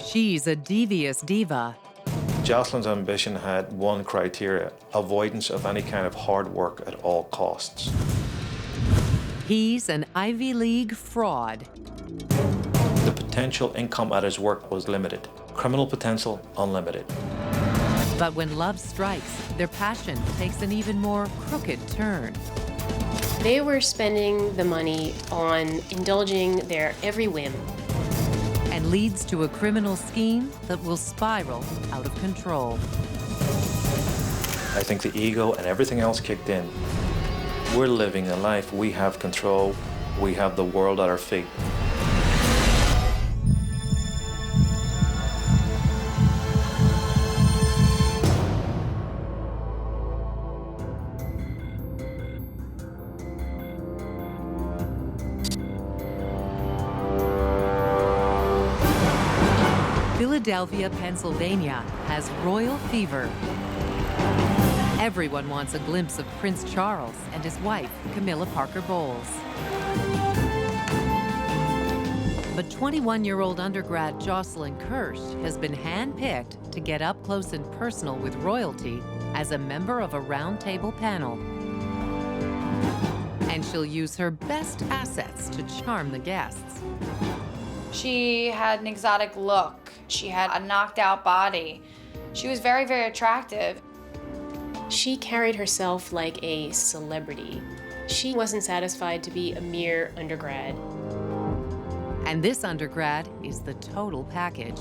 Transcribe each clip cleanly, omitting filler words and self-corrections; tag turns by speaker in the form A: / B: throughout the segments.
A: She's a devious diva.
B: Jocelyn's ambition had one criteria: avoidance of any kind of hard work at all costs.
A: He's an Ivy League fraud.
B: The potential income at his work was limited. Criminal potential, unlimited.
A: But when love strikes, their passion takes an even more crooked turn.
C: They were spending the money on indulging their every whim.
A: And leads to a criminal scheme that will spiral out of control.
B: I think the ego and everything else kicked in. We're living a life, we have control, we have the world at our feet.
A: Philadelphia, Pennsylvania has royal fever. Everyone wants a glimpse of Prince Charles and his wife, Camilla Parker Bowles. But 21-year-old undergrad Joselyn Kirsch has been handpicked to get up close and personal with royalty as a member of a roundtable panel. And she'll use her best assets to charm the guests.
D: She had an exotic look. She had a knocked out body. She was very, very attractive.
C: She carried herself like a celebrity. She wasn't satisfied to be a mere undergrad.
A: And this undergrad is the total package.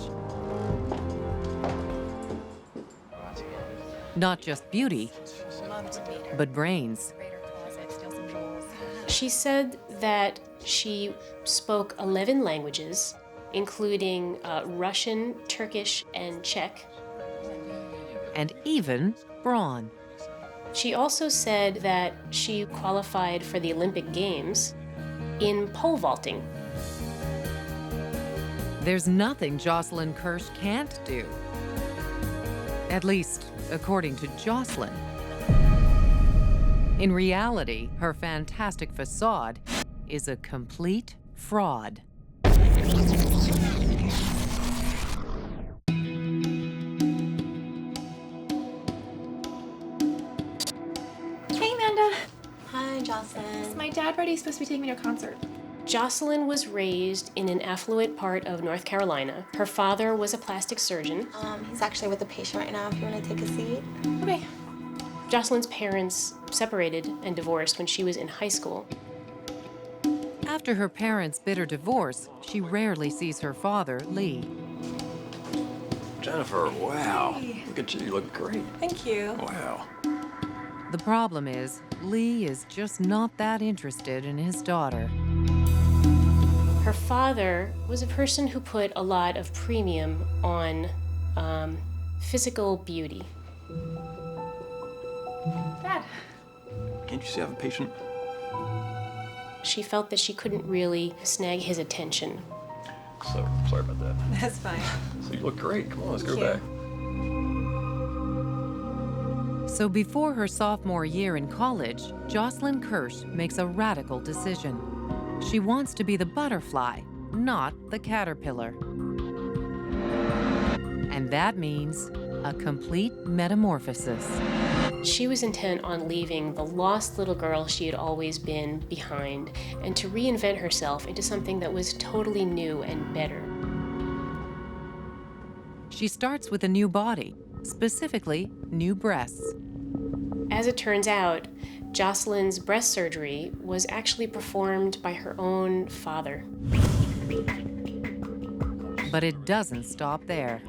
A: Not just beauty, but brains.
C: She said that she spoke 11 languages, including Russian, Turkish, and Czech.
A: And even brawn.
C: She also said that she qualified for the Olympic Games in pole vaulting.
A: There's nothing Joselyn Kirsch can't do. At least, according to Jocelyn. In reality, her fantastic facade is a complete fraud.
E: Hi, Jocelyn.
F: Is my dad ready? He's supposed to be taking me to a concert.
C: Jocelyn was raised in an affluent part of North Carolina. Her father was a plastic surgeon.
E: He's actually with a patient right now if you want to take a seat.
F: Okay.
C: Jocelyn's parents separated and divorced when she was in high school.
A: After her parents' bitter divorce, she rarely sees her father, Lee.
G: Jennifer, wow.
F: Hey.
G: Look at you, you look great.
F: Thank you.
G: Wow.
A: The problem is, Lee is just not that interested in his daughter.
C: Her father was a person who put a lot of premium on physical beauty.
F: Dad.
G: Can't you see I have a patient?
C: She felt that she couldn't really snag his attention.
G: So, sorry about that.
F: That's fine.
G: So you look great. Come on, let's go
F: Thank
G: back.
A: So before her sophomore year in college, Joselyn Kirsch makes a radical decision. She wants to be the butterfly, not the caterpillar. And that means a complete metamorphosis.
C: She was intent on leaving the lost little girl she had always been behind and to reinvent herself into something that was totally new and better.
A: She starts with a new body, specifically new breasts.
C: As it turns out, Jocelyn's breast surgery was actually performed by her own father.
A: But it doesn't stop there.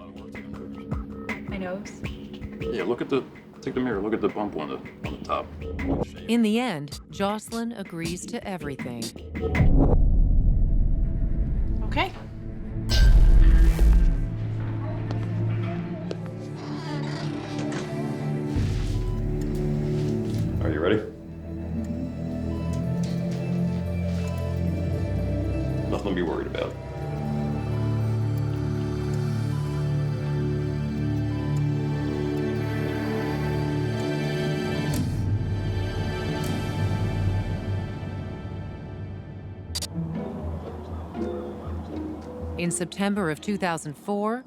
F: My nose.
G: Yeah, take the mirror, look at the bump on the top.
A: In the end, Jocelyn agrees to everything.
F: Okay.
G: Are you ready? Nothing to be worried about.
A: In September of 2004,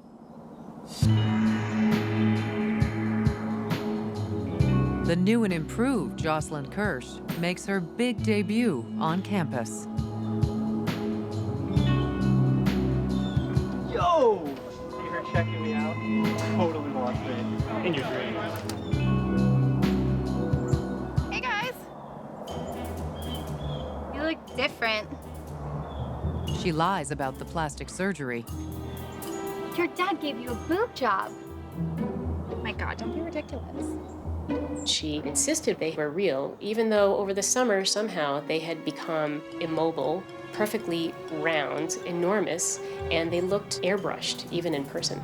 A: the new and improved Joselyn Kirsch makes her big debut on campus.
H: Yo! See her checking me out? Totally lost it. In your dreams.
I: Hey guys! You look different.
A: She lies about the plastic surgery.
I: Your dad gave you a boob job. Oh my God, don't be ridiculous.
C: She insisted they were real, even though over the summer somehow they had become immobile, perfectly round, enormous, and they looked airbrushed, even in person.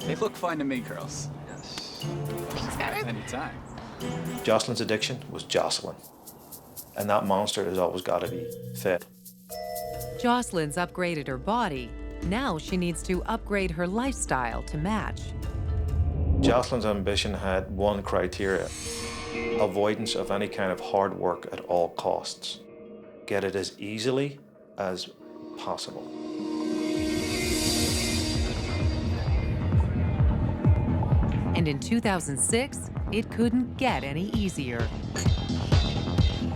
J: They look fine to me, girls.
I: Thanks, guys.
J: Anytime.
B: Jocelyn's addiction was Jocelyn. And that monster has always got to be fed.
A: Jocelyn's upgraded her body. Now she needs to upgrade her lifestyle to match.
B: Jocelyn's ambition had one criteria: avoidance of any kind of hard work at all costs. Get it as easily as possible.
A: And in 2006, it couldn't get any easier.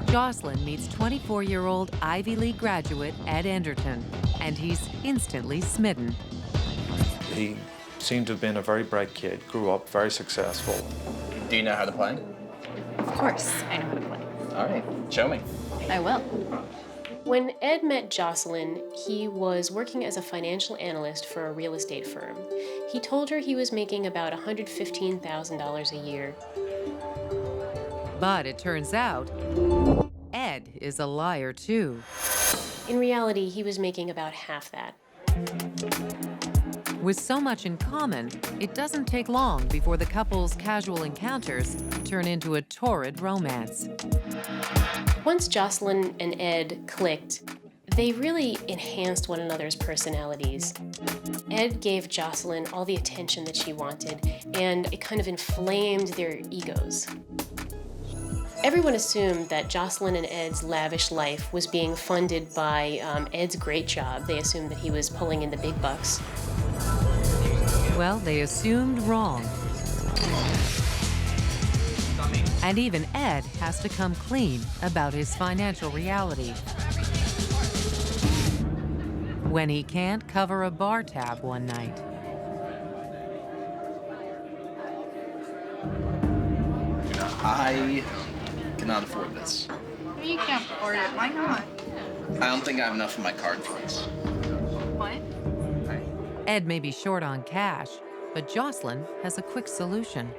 A: Jocelyn meets 24-year-old Ivy League graduate Ed Anderton, and he's instantly smitten.
B: He seemed to have been a very bright kid, grew up very successful.
J: Do you know how to play?
F: Of course, I know how to play.
J: All right, show me.
F: I will.
C: When Ed met Jocelyn, he was working as a financial analyst for a real estate firm. He told her he was making about $115,000 a year.
A: But it turns out, Ed is a liar too.
C: In reality, he was making about half that.
A: With so much in common, it doesn't take long before the couple's casual encounters turn into a torrid romance.
C: Once Jocelyn and Ed clicked, they really enhanced one another's personalities. Ed gave Jocelyn all the attention that she wanted, and it kind of inflamed their egos. Everyone assumed that Jocelyn and Ed's lavish life was being funded by Ed's great job. They assumed that he was pulling in the big bucks.
A: Well, they assumed wrong. And even Ed has to come clean about his financial reality. When he can't cover a bar tab one night.
J: I cannot afford this.
I: You can't afford it. Why not?
J: I don't think I have enough in my card funds.
I: What?
A: Ed may be short on cash, but Jocelyn has a quick solution.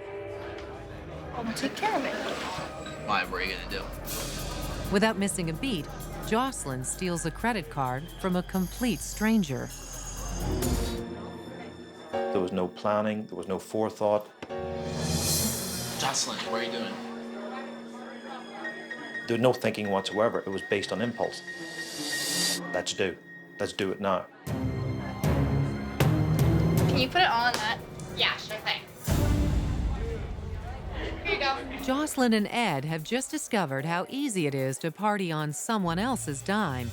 I: I'll take care of it.
J: Why? What are you gonna do?
A: Without missing a beat, Jocelyn steals a credit card from a complete stranger.
B: There was no planning, there was no forethought.
J: Jocelyn, what are you doing?
B: There was no thinking whatsoever. It was based on impulse. Let's do it now.
I: Can you put it all on that? Yeah, sure thing. Here you go.
A: Jocelyn and Ed have just discovered how easy it is to party on someone else's dime.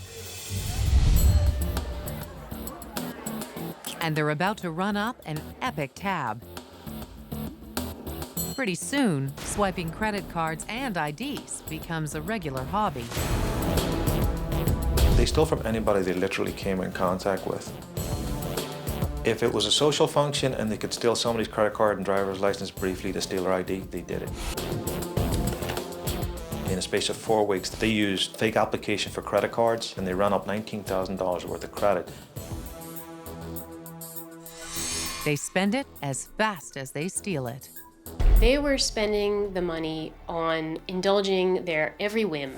A: And they're about to run up an epic tab. Pretty soon, swiping credit cards and IDs becomes a regular hobby.
B: They stole from anybody they literally came in contact with. If it was a social function and they could steal somebody's credit card and driver's license briefly to steal their ID, they did it. In a space of 4 weeks, they used fake application for credit cards and they ran up $19,000 worth of credit.
A: They spend it as fast as they steal it.
C: They were spending the money on indulging their every whim.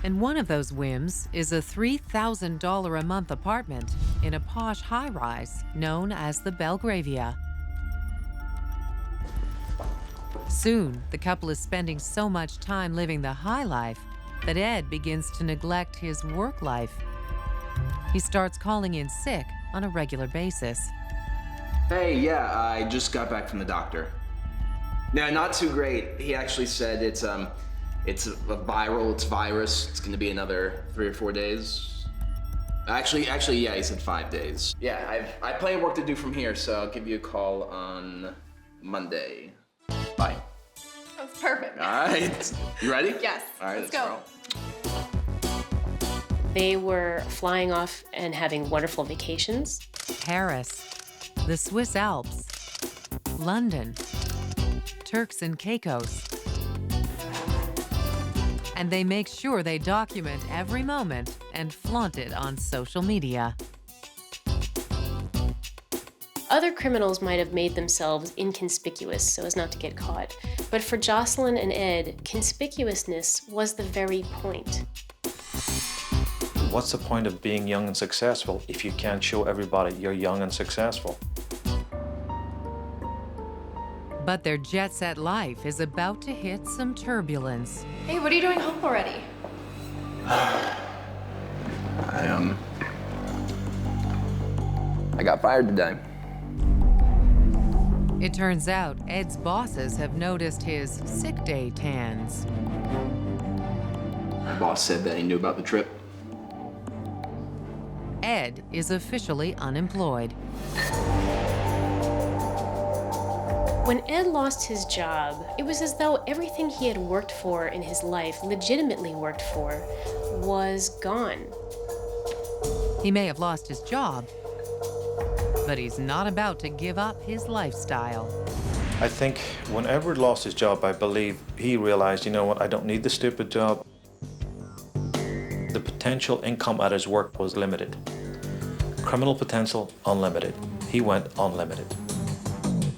A: And one of those whims is a $3,000 a month apartment in a posh high-rise known as the Belgravia. Soon, the couple is spending so much time living the high life that Ed begins to neglect his work life. He starts calling in sick on a regular basis.
K: Hey, yeah, I just got back from the doctor. No, not too great. He actually said it's a virus. It's gonna be another 3 or 4 days. Actually, yeah, he said 5 days. Yeah, I have plenty of work to do from here, so I'll give you a call on Monday. Bye.
F: That's perfect.
K: All right. You ready?
F: Yes.
K: All right,
F: let's go.
K: roll.
C: They were flying off and having wonderful vacations.
A: Paris, the Swiss Alps, London, Turks and Caicos. And they make sure they document every moment and flaunt it on social media.
C: Other criminals might have made themselves inconspicuous so as not to get caught, but for Jocelyn and Ed, conspicuousness was the very point.
B: What's the point of being young and successful if you can't show everybody you're young and successful?
A: But their jet-set life is about to hit some turbulence.
F: Hey, what are you doing home already?
K: I got fired today.
A: It turns out Ed's bosses have noticed his sick day tans.
K: My boss said that he knew about the trip.
A: Ed is officially unemployed.
C: When Ed lost his job, it was as though everything he had worked for in his life, legitimately worked for, was gone.
A: He may have lost his job, but he's not about to give up his lifestyle.
B: I think when Edward lost his job, I believe he realized, you know what, I don't need the stupid job. The potential income at his work was limited. Criminal potential, unlimited. He went unlimited.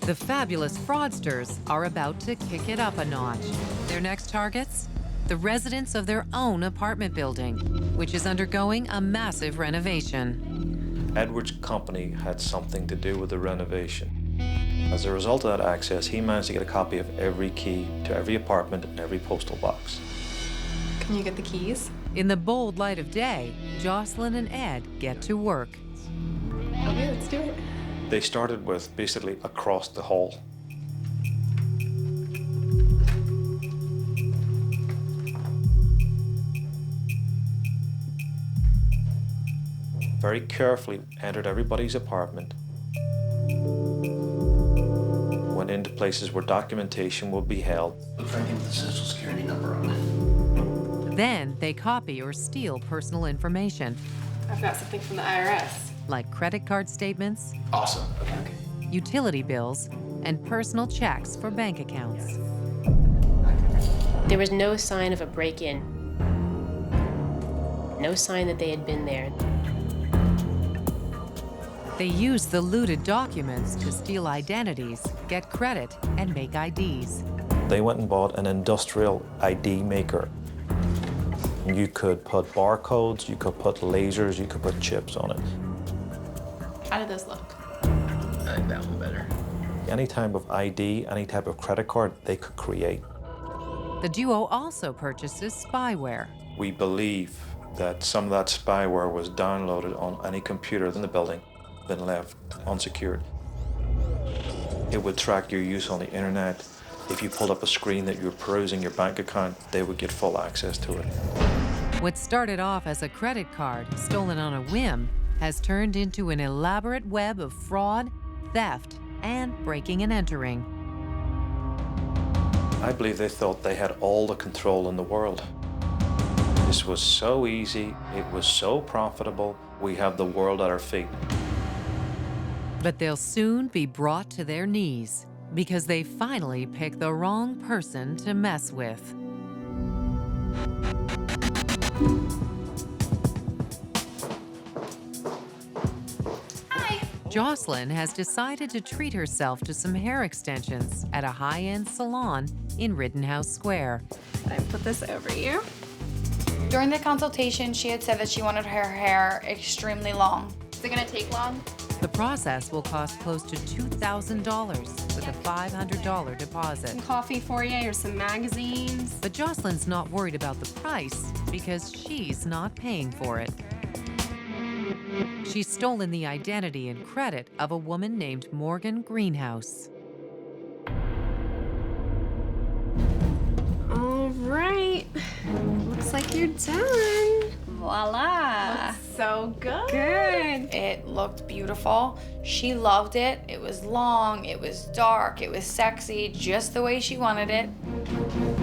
A: The fabulous fraudsters are about to kick it up a notch. Their next targets? The residents of their own apartment building, which is undergoing a massive renovation.
B: Edward's company had something to do with the renovation. As a result of that access, he managed to get a copy of every key to every apartment and every postal box.
F: Can you get the keys?
A: In the bold light of day, Jocelyn and Ed get to work.
F: Okay, let's do it.
B: They started with basically across the hall. Very carefully entered everybody's apartment. Went into places where documentation will be held.
K: Look for anything with the social security number on it.
A: Then they copy or steal personal information,
F: I've got something from the IRS.
A: like credit card statements,
K: Awesome. Okay.
A: utility bills, and personal checks for bank accounts.
C: There was no sign of a break-in. No sign that they had been there.
A: They use the looted documents to steal identities, get credit, and make IDs.
B: They went and bought an industrial ID maker. You could put barcodes, you could put lasers, you could put chips on it.
F: How did those look?
K: I like that one better.
B: Any type of ID, any type of credit card, they could create.
A: The duo also purchases spyware.
B: We believe that some of that spyware was downloaded on any computer in the building, been left unsecured. It would track your use on the internet. If you pulled up a screen that you were perusing your bank account, they would get full access to it.
A: What started off as a credit card stolen on a whim has turned into an elaborate web of fraud, theft, and breaking and entering.
B: I believe they thought they had all the control in the world. This was so easy, it was so profitable, we have the world at our feet.
A: But they'll soon be brought to their knees because they finally picked the wrong person to mess with.
F: Hi.
A: Jocelyn has decided to treat herself to some hair extensions at a high-end salon in Rittenhouse Square.
F: Can I put this over you?
D: During the consultation, she had said that she wanted her hair extremely long.
F: Is it gonna take long?
A: The process will cost close to $2,000 with a $500 deposit.
F: Some coffee for you or some magazines?
A: But Jocelyn's not worried about the price because she's not paying for it. She's stolen the identity and credit of a woman named Morgan Greenhouse.
F: All right. Looks like you're done.
D: Voila!
F: Looks so good.
I: Good.
D: It looked beautiful. She loved it. It was long, it was dark, it was sexy, just the way she wanted it.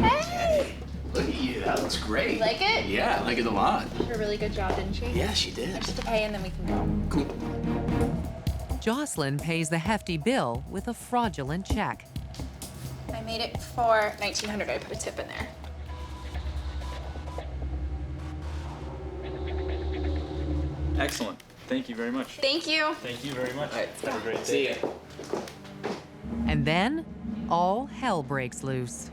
I: Hey!
J: Look at you, that looks great.
I: You like it?
J: Yeah, I like it a lot.
I: Did a really good job, didn't she?
J: Yeah, she did.
I: Just to pay and then we can go.
J: Cool.
A: Jocelyn pays the hefty bill with a fraudulent check.
F: I made it for $1,900. I put a tip in there.
H: Excellent. Thank you very much.
F: Thank you.
H: Thank you very much.
J: All right,
H: Have a great day.
J: see ya.
A: And then, all hell breaks loose.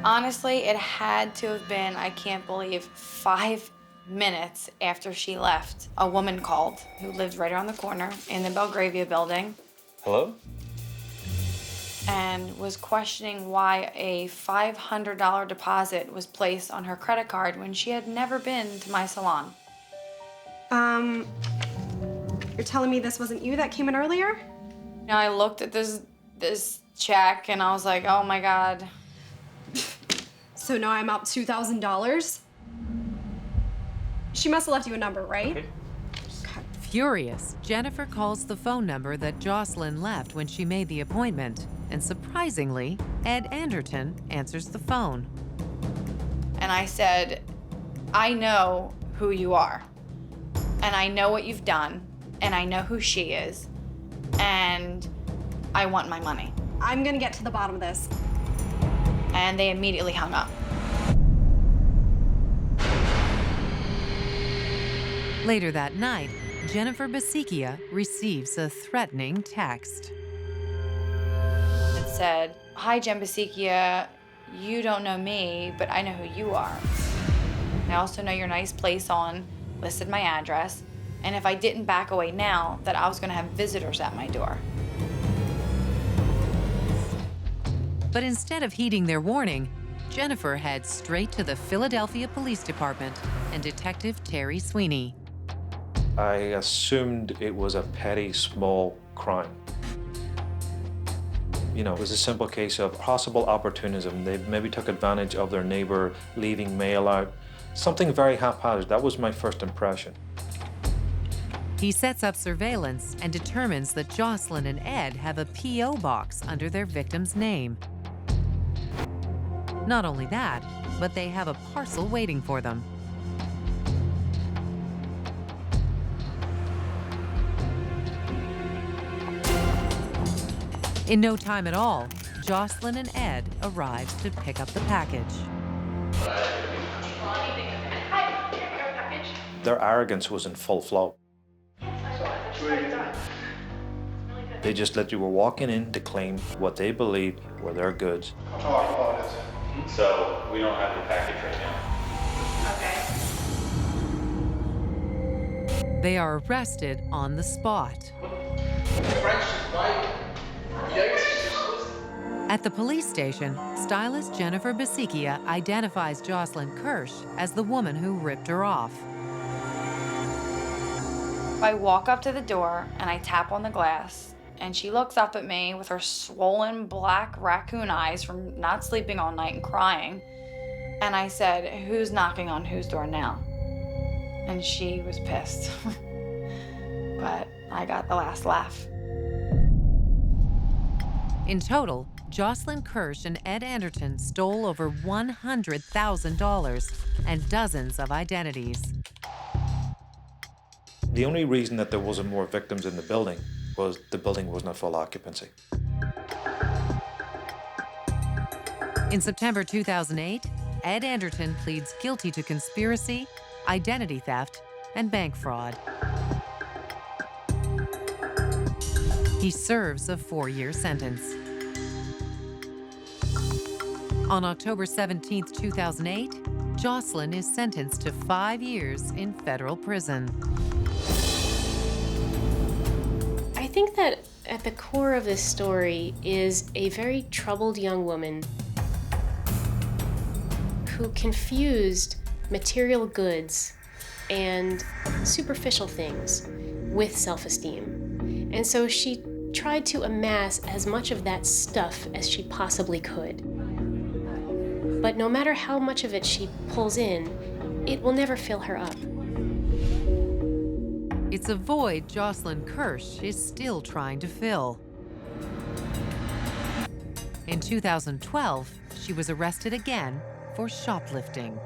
D: Honestly, it had to have been, I can't believe, 5 minutes after she left. A woman called who lived right around the corner in the Belgravia building
H: Hello?
D: and was questioning why a $500 deposit was placed on her credit card when she had never been to my salon.
F: You're telling me this wasn't you that came in earlier?
D: Now I looked at this check and I was like, oh my God.
F: So now I'm out $2,000? She must have left you a number, right?
A: Furious, Jennifer calls the phone number that Jocelyn left when she made the appointment. And surprisingly, Ed Anderton answers the phone.
D: And I said, I know who you are. And I know what you've done. And I know who she is. And I want my money.
F: I'm gonna get to the bottom of this.
D: And they immediately hung up.
A: Later that night, Jennifer Basikia receives a threatening text.
D: It said, hi, Jen Basikia. You don't know me, but I know who you are. I also know your nice place on, listed my address, and if I didn't back away now, that I was gonna have visitors at my door.
A: But instead of heeding their warning, Jennifer heads straight to the Philadelphia Police Department and Detective Terry Sweeney.
B: I assumed it was a petty, small crime. You know, it was a simple case of possible opportunism. They maybe took advantage of their neighbor leaving mail out. Something very haphazard. That was my first impression.
A: He sets up surveillance and determines that Jocelyn and Ed have a P.O. box under their victim's name. Not only that, but they have a parcel waiting for them. In no time at all, Jocelyn and Ed arrive to pick up the package.
B: Their arrogance was in full flow. They just let you were walking in to claim what they believed were their goods.
G: So we don't have the package right now.
A: They are arrested on the spot. At the police station, stylist Jennifer Basikia identifies Jocelyn Kirsch as the woman who ripped her off.
D: I walk up to the door and I tap on the glass, and she looks up at me with her swollen black raccoon eyes from not sleeping all night and crying. And I said, who's knocking on whose door now? And she was pissed. But I got the last laugh.
A: In total, Jocelyn Kirsch and Ed Anderton stole over $100,000 and dozens of identities.
B: The only reason that there wasn't more victims in the building was the building wasn't at full occupancy.
A: In September 2008, Ed Anderton pleads guilty to conspiracy, identity theft, and bank fraud. He serves a 4-year sentence. On October 17, 2008, Jocelyn is sentenced to 5 years in federal prison.
C: I think that at the core of this story is a very troubled young woman who confused material goods and superficial things with self-esteem. And so she tried to amass as much of that stuff as she possibly could. But no matter how much of it she pulls in, it will never fill her up.
A: It's a void Jocelyn Kirsch is still trying to fill. In 2012, she was arrested again for shoplifting.